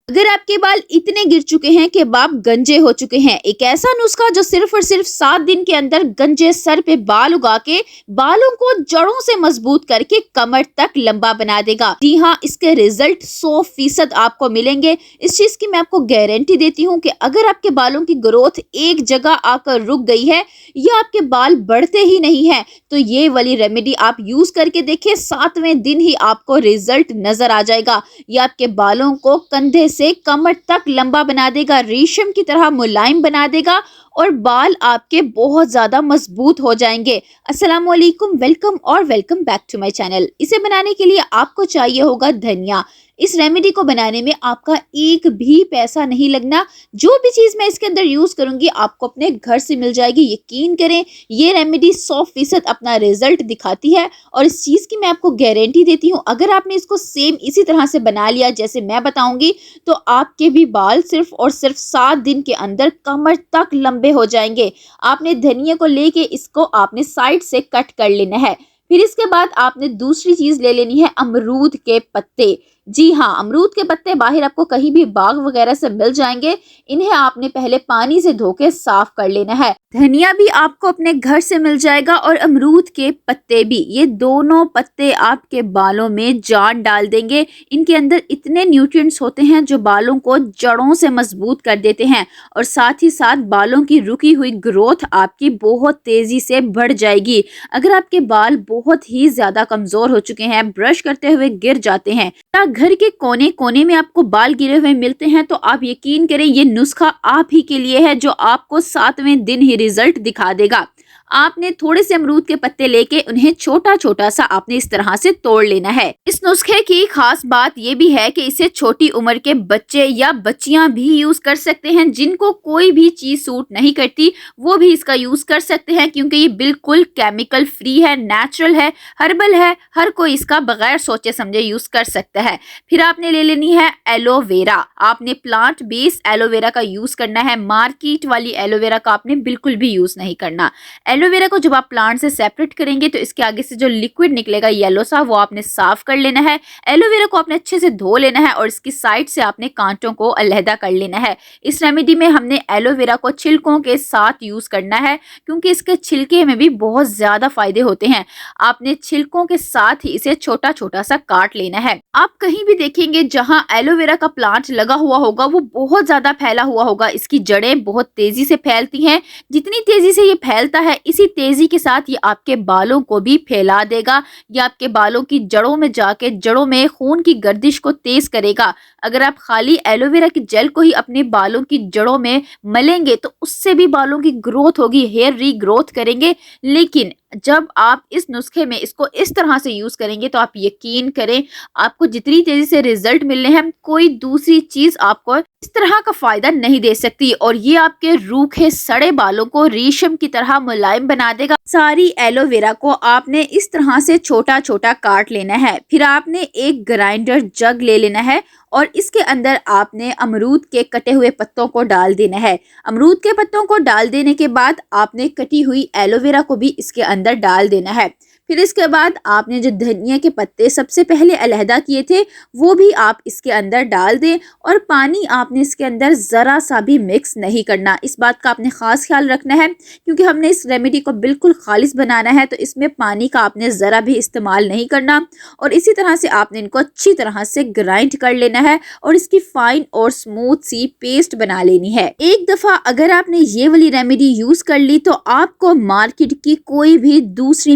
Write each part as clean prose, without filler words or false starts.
अगर आपके बाल इतने गिर चुके हैं कि बाप गंजे हो चुके हैं, एक ऐसा नुस्खा जो सिर्फ और सिर्फ 7 दिन के अंदर गंजे सर पे बाल उगा के बालों को जड़ों से मजबूत करके कमर तक लंबा बना देगा। जी हाँ, इसके रिजल्ट 100% आपको मिलेंगे। इस चीज की मैं आपको गारंटी देती हूँ कि अगर आपके बालों की ग्रोथ एक जगह आकर रुक गई है या आपके बाल बढ़ते ही नहीं है, तो ये वाली रेमेडी आप यूज करके देखिए, 7वें दिन ही आपको रिजल्ट नजर आ जाएगा। ये आपके बालों को कंधे से कमर तक लंबा बना देगा, रेशम की तरह मुलायम बना देगा और बाल आपके बहुत ज्यादा मजबूत हो जाएंगे। अस्सलाम वालेकुम, welcome back to my channel. इसे बनाने के लिए आपको चाहिए होगा धनिया। इस रेमेडी को बनाने में आपका एक भी पैसा नहीं लगना। जो भी चीज मैं इसके अंदर यूज करूंगी आपको अपने घर से मिल जाएगी। यकीन करें, ये रेमेडी 100% अपना रिजल्ट दिखाती है और इस चीज की मैं आपको गारंटी देती हूँ, अगर आपने इसको सेम इसी तरह से बना लिया जैसे मैं बताऊंगी, तो आपके भी बाल सिर्फ और सिर्फ 7 दिन के अंदर कमर तक लंबे हो जाएंगे। आपने धनिया को लेके इसको आपने साइड से कट कर लेना है। फिर इसके बाद आपने दूसरी चीज ले लेनी है अमरूद के पत्ते। जी हाँ, अमरूद के पत्ते बाहर आपको कहीं भी बाग वगैरह से मिल जाएंगे। इन्हें आपने पहले पानी से धो के साफ कर लेना है। धनिया भी आपको अपने घर से मिल जाएगा और अमरूद के पत्ते भी। ये दोनों पत्ते आपके बालों में जान डाल देंगे। इनके अंदर इतने न्यूट्रिएंट्स होते हैं जो बालों को जड़ों से मजबूत कर देते हैं और साथ ही साथ बालों की रुकी हुई ग्रोथ आपकी बहुत तेजी से बढ़ जाएगी। अगर आपके बाल बहुत ही ज्यादा कमजोर हो चुके हैं, ब्रश करते हुए गिर जाते हैं, घर के कोने कोने में आपको बाल गिरे हुए मिलते हैं, तो आप यकीन करें ये नुस्खा आप ही के लिए है जो आपको 7वें दिन ही रिजल्ट दिखा देगा। आपने थोड़े से अमरूद के पत्ते लेके उन्हें छोटा छोटा सा आपने इस तरह से तोड़ लेना है। इस नुस्खे की खास बात ये भी है कि इसे छोटी उम्र के बच्चे या बच्चियां भी यूज कर सकते हैं। जिनको कोई भी चीज सूट नहीं करती वो भी इसका यूज कर सकते हैं, क्योंकि ये बिल्कुल केमिकल फ्री है, नेचुरल है, हर्बल है। हर कोई इसका बगैर सोचे समझे यूज कर सकता है। फिर आपने ले लेनी है एलोवेरा। आपने प्लांट बेस्ड एलोवेरा का यूज करना है, मार्केट वाली एलोवेरा का आपने बिल्कुल भी यूज नहीं करना। एलोवेरा को जब आप प्लांट से सेपरेट करेंगे तो इसके आगे से जो लिक्विड निकलेगा येलो सा, वो आपने साफ कर लेना है। एलोवेरा को आपने अच्छे से धो लेना है और इसकी साइड से आपने कांटों को अलहदा कर लेना है। इस रेमेडी में हमने एलोवेरा को छिलकों के साथ यूज करना है, क्योंकि इसके छिलके में भी बहुत ज्यादा फायदे होते हैं। आपने छिलकों के साथ ही इसे छोटा छोटा सा काट लेना है। आप कहीं भी देखेंगे जहां एलोवेरा का प्लांट लगा हुआ होगा वो बहुत ज्यादा फैला हुआ होगा। इसकी जड़ें बहुत तेजी से फैलती हैं। जितनी तेजी से ये फैलता है, इसी तेजी के साथ ये आपके बालों को भी फैला देगा। ये आपके बालों की जड़ों में जाके जड़ों में खून की गर्दिश को तेज करेगा। अगर आप खाली एलोवेरा की जेल को ही अपने बालों की जड़ों में मलेंगे तो उससे भी बालों की ग्रोथ होगी, हेयर रीग्रोथ करेंगे। लेकिन जब आप इस नुस्खे में इसको इस तरह से यूज करेंगे तो आप यकीन करें, आपको जितनी तेजी से रिजल्ट मिलने हैं कोई दूसरी चीज आपको इस तरह का फायदा नहीं दे सकती। और ये आपके रूखे सड़े बालों को रेशम की तरह मुलायम बना देगा। सारी एलोवेरा को आपने इस तरह से छोटा छोटा काट लेना है। फिर आपने एक ग्राइंडर जग ले लेना है और इसके अंदर आपने अमरूद के कटे हुए पत्तों को डाल देना है। अमरूद के पत्तों को डाल देने के बाद आपने कटी हुई एलोवेरा को भी इसके अंदर डाल देना है। फिर इसके बाद आपने जो धनिया के पत्ते सबसे पहले अलहदा किए थे वो भी आप इसके अंदर डाल दें और पानी आपने इसके अंदर ज़रा सा भी मिक्स नहीं करना। इस बात का आपने ख़ास ख्याल रखना है, क्योंकि हमने इस रेमेडी को बिल्कुल खालिस बनाना है, तो इसमें पानी का आपने ज़रा भी इस्तेमाल नहीं करना। और इसी तरह से आपने इनको अच्छी तरह से ग्राइंड कर लेना है और इसकी फाइन और स्मूथ सी पेस्ट बना लेनी है। एक दफ़ा अगर आपने ये वाली रेमेडी यूज़ कर ली तो आपको मार्केट की कोई भी दूसरी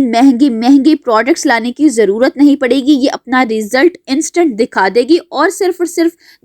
महंगी प्रोडक्ट्स लाने की जरूरत नहीं पड़ेगी। ये अपना रिजल्ट इंस्टेंट दिखा देगी और सिर्फ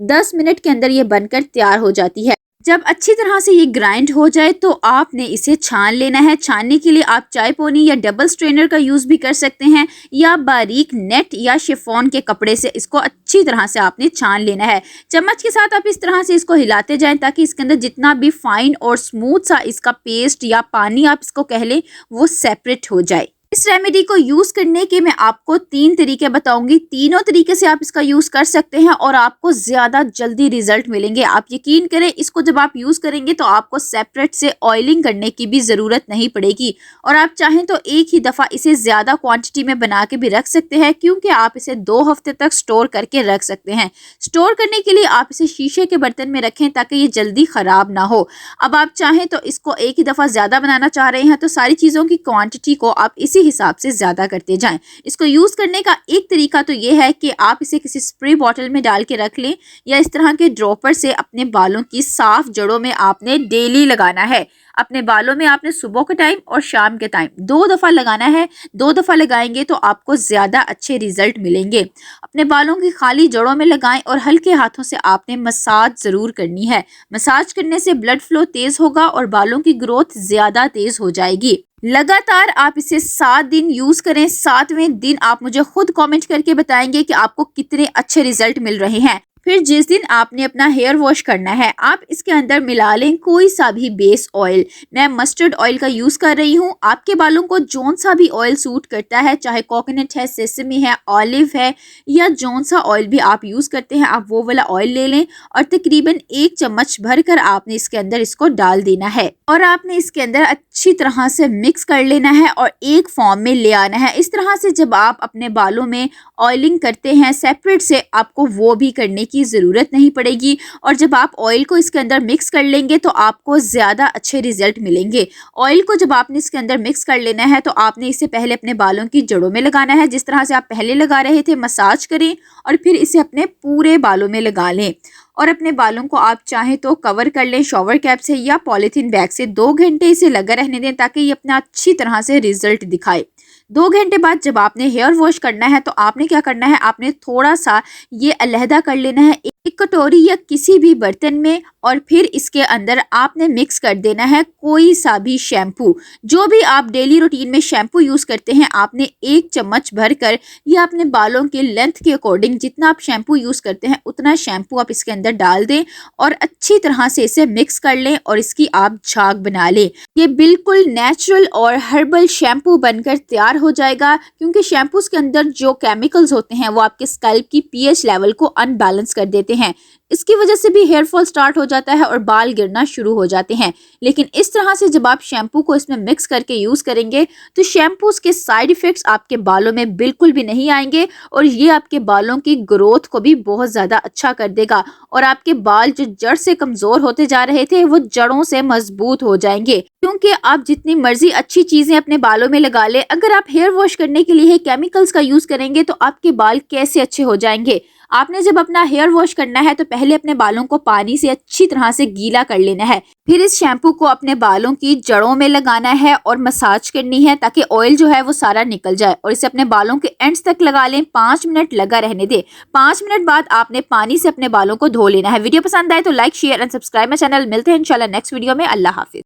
10 मिनट के अंदर ये बनकर तैयार हो जाती है। जब अच्छी तरह से ये ग्राइंड हो जाए तो आपने इसे छान लेना है। छानने के लिए आप चाय पोनी या डबल स्ट्रेनर का यूज भी कर सकते हैं, या बारीक नेट या शिफॉन के कपड़े से इसको अच्छी तरह से आपने छान लेना है। चम्मच के साथ आप इस तरह से इसको हिलाते जाएं ताकि इसके अंदर जितना भी फाइन और स्मूथ सा इसका पेस्ट या पानी आप इसको कह लें वो सेपरेट हो जाए। इस रेमेडी को यूज करने के मैं आपको 3 तरीके बताऊंगी। तीनों तरीके से आप इसका यूज कर सकते हैं और आपको ज्यादा जल्दी रिजल्ट मिलेंगे। आप यकीन करें, इसको जब आप यूज करेंगे तो आपको सेपरेट से ऑयलिंग करने की भी जरूरत नहीं पड़ेगी और आप चाहें तो एक ही दफा इसे ज्यादा क्वांटिटी में बना के भी रख सकते हैं, क्योंकि आप इसे 2 हफ्ते तक स्टोर करके रख सकते हैं। स्टोर करने के लिए आप इसे शीशे के बर्तन में रखें ताकि ये जल्दी खराब ना हो। अब आप चाहें तो इसको एक ही दफा ज्यादा बनाना चाह रहे हैं तो सारी चीजों की क्वांटिटी को आप इसी हिसाब से ज्यादा करते जाएं। इसको यूज करने का एक तरीका तो ये है कि आप इसे किसी स्प्रे बॉटल में डाल के रख लें या इस तरह के ड्रॉपर से अपने बालों की साफ जड़ों में आपने डेली लगाना है। अपने बालों में आपने सुबह के टाइम और शाम के टाइम 2 दफा लगाना है। 2 दफा लगाएंगे तो आपको ज्यादा अच्छे रिजल्ट मिलेंगे। अपने बालों की खाली जड़ों में लगाएं और हल्के हाथों से आपने मसाज जरूर करनी है। मसाज करने से ब्लड फ्लो तेज होगा और बालों की ग्रोथ ज्यादा तेज हो जाएगी। लगातार आप इसे 7 दिन यूज करें। 7वें दिन आप मुझे खुद कमेंट करके बताएंगे कि आपको कितने अच्छे रिजल्ट मिल रहे हैं। फिर जिस दिन आपने अपना हेयर वॉश करना है, आप इसके अंदर मिला लें कोई सा भी बेस ऑयल। मैं मस्टर्ड ऑयल का यूज कर रही हूँ। आपके बालों को जौन सा भी ऑयल सूट करता है, चाहे कोकोनट है, सेसमी है, ऑलिव है या जौन सा ऑयल भी आप यूज करते हैं, आप वो वाला ऑयल ले लें और तकरीबन 1 चम्मच भरकर आपने इसके अंदर इसको डाल देना है और आपने इसके अंदर अच्छी तरह से मिक्स कर लेना है और एक फॉर्म में ले आना है। इस तरह से जब आप अपने बालों में ऑयलिंग करते हैं सेपरेट से, आपको वो भी करने की जरूरत नहीं पड़ेगी और जब आप ऑयल को इसके अंदर मिक्स कर लेंगे तो आपको ज्यादा अच्छे रिजल्ट मिलेंगे। ऑयल को जब आपने इसके अंदर मिक्स कर लेना है तो आपने इसे पहले अपने बालों की जड़ों में लगाना है, जिस तरह से आप पहले लगा रहे थे। मसाज करें और फिर इसे अपने पूरे बालों में लगा लें और अपने बालों को आप चाहें तो कवर कर लें शॉवर कैप से या पॉलीथीन बैग से। 2 घंटे इसे लगा रहने दें ताकि ये अपना अच्छी तरह से रिजल्ट दिखाए। 2 घंटे बाद जब आपने हेयर वॉश करना है तो आपने क्या करना है, आपने थोड़ा सा ये अलहदा कर लेना है एक कटोरी या किसी भी बर्तन में और फिर इसके अंदर आपने मिक्स कर देना है कोई सा भी शैम्पू। जो भी आप डेली रूटीन में शैम्पू यूज करते हैं, आपने 1 चम्मच भरकर या अपने बालों के लेंथ के अकॉर्डिंग जितना आप शैम्पू यूज करते हैं उतना शैम्पू आप इसके अंदर डाल दें और अच्छी तरह से इसे मिक्स कर लें और इसकी आप झाग बना लें। ये बिल्कुल नेचुरल और हर्बल शैम्पू बनकर तैयार हो जाएगा, क्योंकि शैम्पूज के अंदर जो केमिकल्स होते हैं वो आपके स्कैल्प की पीएच लेवल को अनबैलेंस कर देते हैं। इसकी वजह से भी हेयर फॉल स्टार्ट हो जाता है और बाल गिरना शुरू हो जाते हैं। लेकिन इस तरह से जब आप शैम्पू को इसमें मिक्स करके यूज करेंगे तो शैम्पूज के साइड इफेक्ट्स आपके बालों में बिल्कुल भी नहीं आएंगे और ये आपके बालों की ग्रोथ को भी बहुत ज्यादा अच्छा कर देगा और आपके बाल जो जड़ से कमजोर होते जा रहे थे वो जड़ों से मजबूत हो जाएंगे। क्योंकि आप जितनी मर्जी अच्छी चीजें अपने बालों में लगा ले, अगर आप हेयर वॉश करने के लिए केमिकल्स का यूज करेंगे तो आपके बाल कैसे अच्छे हो जाएंगे। आपने जब अपना हेयर वॉश करना है तो पहले अपने बालों को पानी से अच्छी तरह से गीला कर लेना है। फिर इस शैम्पू को अपने बालों की जड़ों में लगाना है और मसाज करनी है ताकि ऑयल जो है वो सारा निकल जाए और इसे अपने बालों के एंड्स तक लगा लें। 5 मिनट लगा रहने दें। 5 मिनट बाद आपने पानी से अपने बालों को धो लेना है। वीडियो पसंद आए तो like, share and subscribe my channel. मिलते हैं इंशाल्लाह नेक्स्ट वीडियो में। अल्लाह हाफिज।